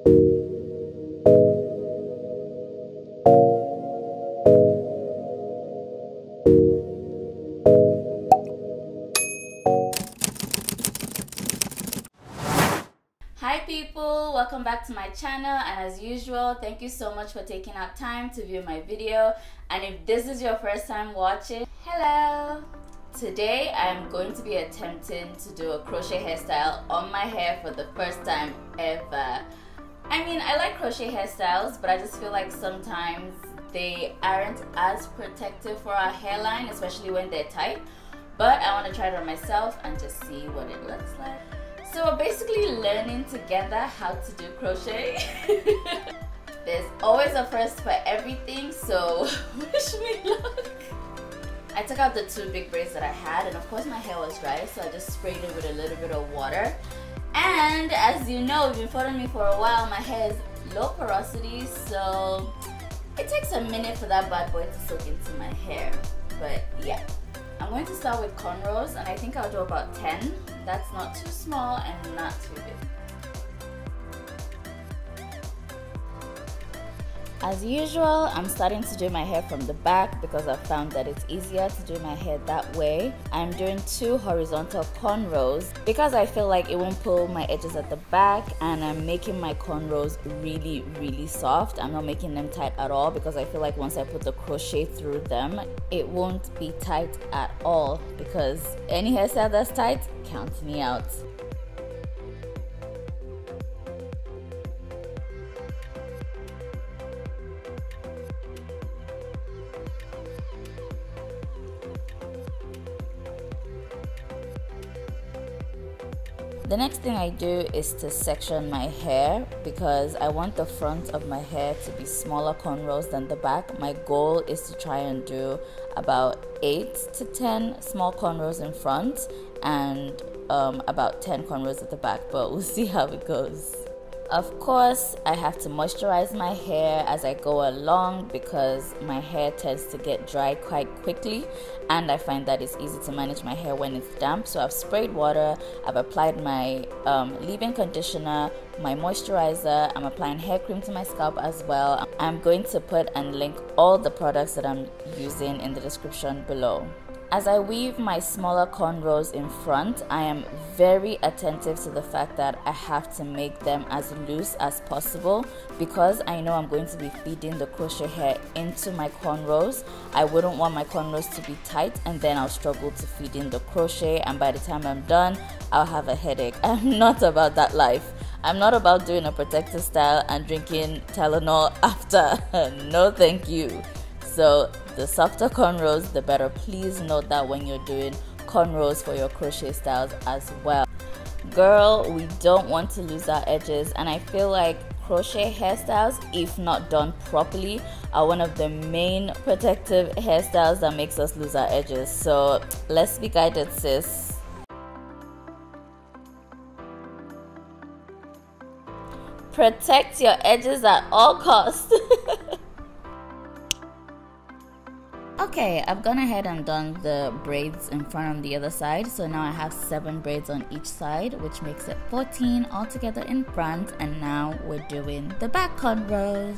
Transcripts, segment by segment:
Hi people, welcome back to my channel, and as usual, thank you so much for taking out time to view my video. And if this is your first time watching, hello! Today I'm going to be attempting to do a crochet hairstyle on my hair for the first time ever. I mean, I like crochet hairstyles, but I just feel like sometimes they aren't as protective for our hairline, especially when they're tight. But I want to try it on myself and just see what it looks like. So we're basically learning together how to do crochet. There's always a first for everything, so wish me luck. I took out the two big braids that I had, and of course my hair was dry, so I just sprayed it with a little bit of water. And as you know, if you've been following me for a while, my hair is low porosity, so it takes a minute for that bad boy to soak into my hair. But yeah, I'm going to start with cornrows, and I think I'll do about 10. That's not too small and not too big. As usual, I'm starting to do my hair from the back because I found that it's easier to do my hair that way. I'm doing 2 horizontal cornrows because I feel like it won't pull my edges at the back, and I'm making my cornrows really soft. I'm not making them tight at all because I feel like once I put the crochet through them, it won't be tight at all, because any hairstyle that's tight, count me out. The next thing I do is to section my hair because I want the front of my hair to be smaller cornrows than the back. My goal is to try and do about 8 to 10 small cornrows in front and about 10 cornrows at the back, but we'll see how it goes. Of course, I have to moisturize my hair as I go along because my hair tends to get dry quite quickly, and I find that it's easy to manage my hair when it's damp. So I've sprayed water, I've applied my leave-in conditioner, my moisturizer, I'm applying hair cream to my scalp as well. I'm going to put and link all the products that I'm using in the description below. As I weave my smaller cornrows in front, I am very attentive to the fact that I have to make them as loose as possible because I know I'm going to be feeding the crochet hair into my cornrows. I wouldn't want my cornrows to be tight and then I'll struggle to feed in the crochet, and by the time I'm done, I'll have a headache. I'm not about that life. I'm not about doing a protective style and drinking Tylenol after. No thank you. So the softer cornrows, the better. Please note that when you're doing cornrows for your crochet styles as well. Girl, we don't want to lose our edges, and I feel like crochet hairstyles, if not done properly, are one of the main protective hairstyles that makes us lose our edges. So let's be guided, sis. Protect your edges at all costs. Okay, I've gone ahead and done the braids in front on the other side, so now I have 7 braids on each side, which makes it 14 altogether in front, and now we're doing the back cornrows.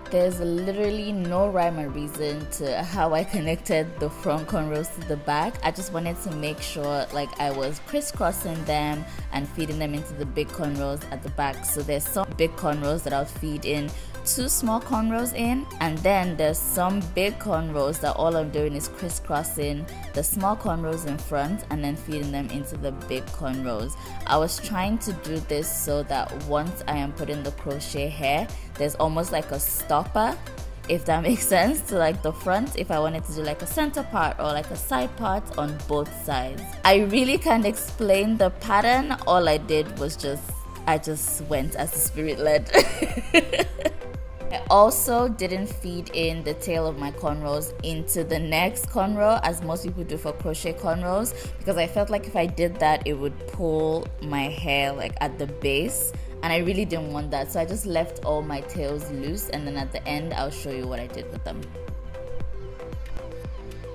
There's literally no rhyme or reason to how I connected the front cornrows to the back. I just wanted to make sure like I was crisscrossing them and feeding them into the big cornrows at the back. So there's some big cornrows that I'll feed in 2 small cornrows in, and then there's some big cornrows that all I'm doing is crisscrossing the small cornrows in front and then feeding them into the big cornrows. I was trying to do this so that once I am putting the crochet hair, there's almost like a stopper, if that makes sense, to like the front if I wanted to do like a center part or like a side part on both sides. I really can't explain the pattern. All I did was I just went as the spirit led. I also didn't feed in the tail of my cornrows into the next cornrow as most people do for crochet cornrows, because I felt like if I did that it would pull my hair like at the base, and I really didn't want that. So I just left all my tails loose, and then at the end I'll show you what I did with them.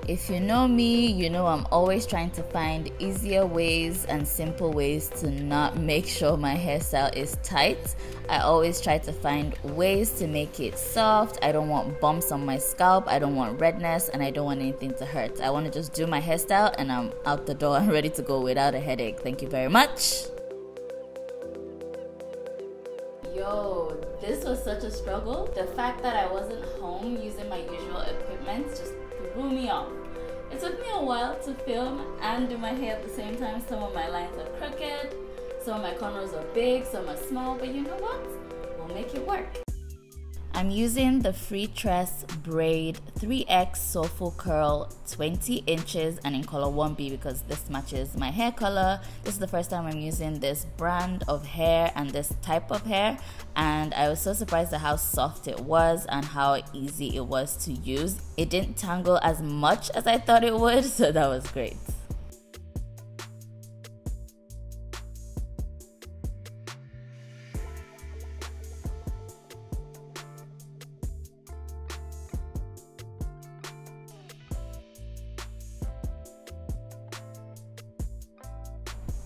If you know me, you know I'm always trying to find easier ways and simple ways to not make sure my hairstyle is tight. I always try to find ways to make it soft. I don't want bumps on my scalp, I don't want redness, and I don't want anything to hurt. I want to just do my hairstyle and I'm out the door and ready to go without a headache. Thank you very much. Yo, this was such a struggle. The fact that I wasn't home using my usual equipment just threw me off. It took me a while to film and do my hair at the same time. Some of my lines are crooked, some of my cornrows are big, some are small, but you know what? We'll make it work. I'm using the Freetress Braid 3X Soulful Curl 20 inches and in color 1B because this matches my hair color. This is the first time I'm using this brand of hair and this type of hair, and I was so surprised at how soft it was and how easy it was to use. It didn't tangle as much as I thought it would, so that was great.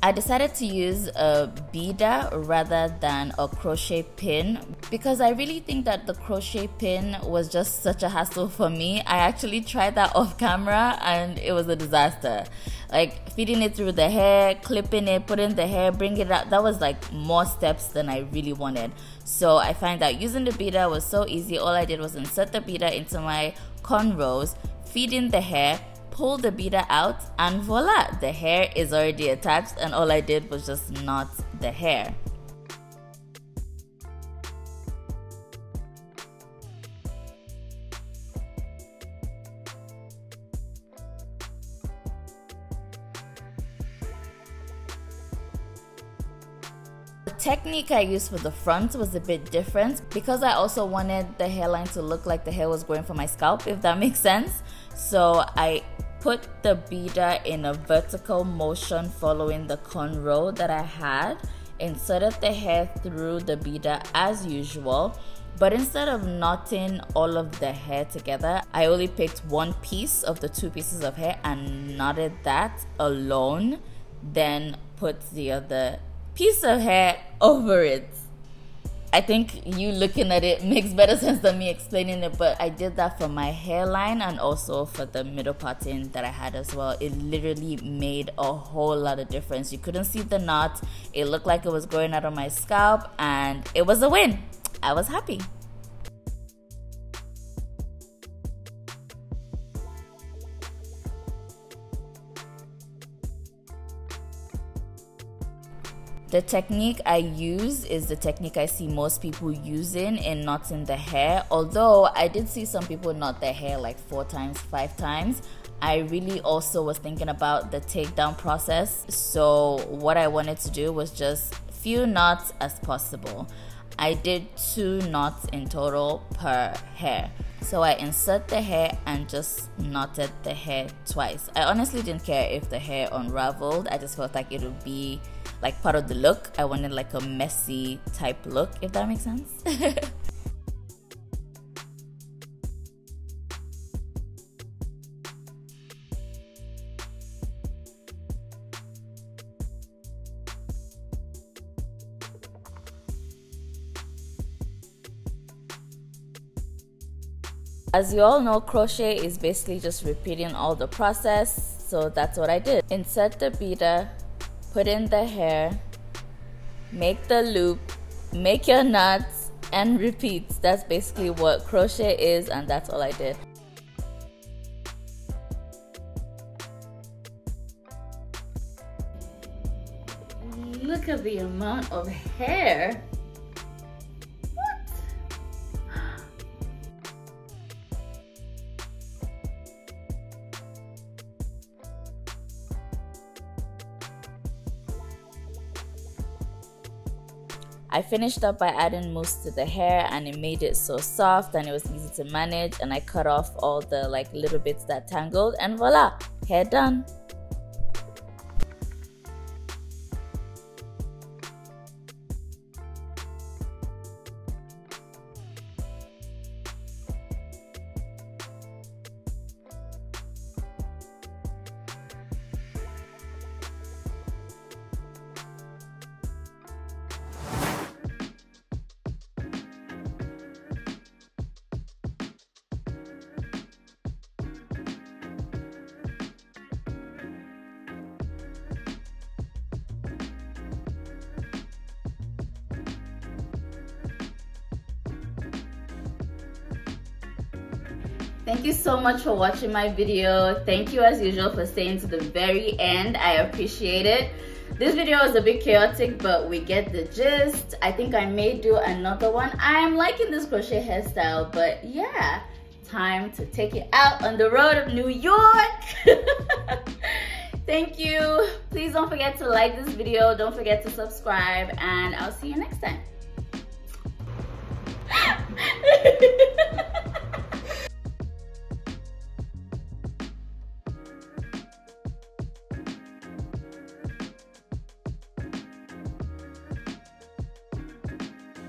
I decided to use a beader rather than a crochet pin because I really think that the crochet pin was just such a hassle for me. I actually tried that off camera and it was a disaster. Like feeding it through the hair, clipping it, putting the hair, bringing it out, that was like more steps than I really wanted. So I find that using the beader was so easy. All I did was insert the beader into my cornrows, feed in the hair, pull the beader out, and voila, the hair is already attached, and all I did was just knot the hair. The technique I used for the front was a bit different because I also wanted the hairline to look like the hair was growing from my scalp, if that makes sense. So I put the beader in a vertical motion following the cornrow that I had, inserted the hair through the beader as usual, but instead of knotting all of the hair together, I only picked one piece of the two pieces of hair and knotted that alone, then put the other piece of hair over it. I think you looking at it makes better sense than me explaining it, but I did that for my hairline and also for the middle parting that I had as well. It literally made a whole lot of difference. You couldn't see the knot. It looked like it was growing out of my scalp and it was a win. I was happy. The technique I use is the technique I see most people using in knotting the hair. Although I did see some people knot their hair like 4 times, 5 times. I really also was thinking about the takedown process. So what I wanted to do was just few knots as possible. I did 2 knots in total per hair. So I insert the hair and just knotted the hair twice. I honestly didn't care if the hair unraveled. I just felt like it would be like part of the look. I wanted like a messy type look, if that makes sense. As you all know, crochet is basically just repeating all the process, so that's what I did. Insert the beader, put in the hair, make the loop, make your knots, and repeat. That's basically what crochet is, and that's all I did. Look at the amount of hair. I finished up by adding mousse to the hair and it made it so soft and it was easy to manage, and I cut off all the like little bits that tangled, and voila, hair done. Thank you so much for watching my video. Thank you as usual for staying to the very end. I appreciate it. This video is a bit chaotic, but we get the gist. I think I may do another one. I am liking this crochet hairstyle, but yeah, time to take it out on the road of New York. Thank you. Please don't forget to like this video. Don't forget to subscribe, and I'll see you next time.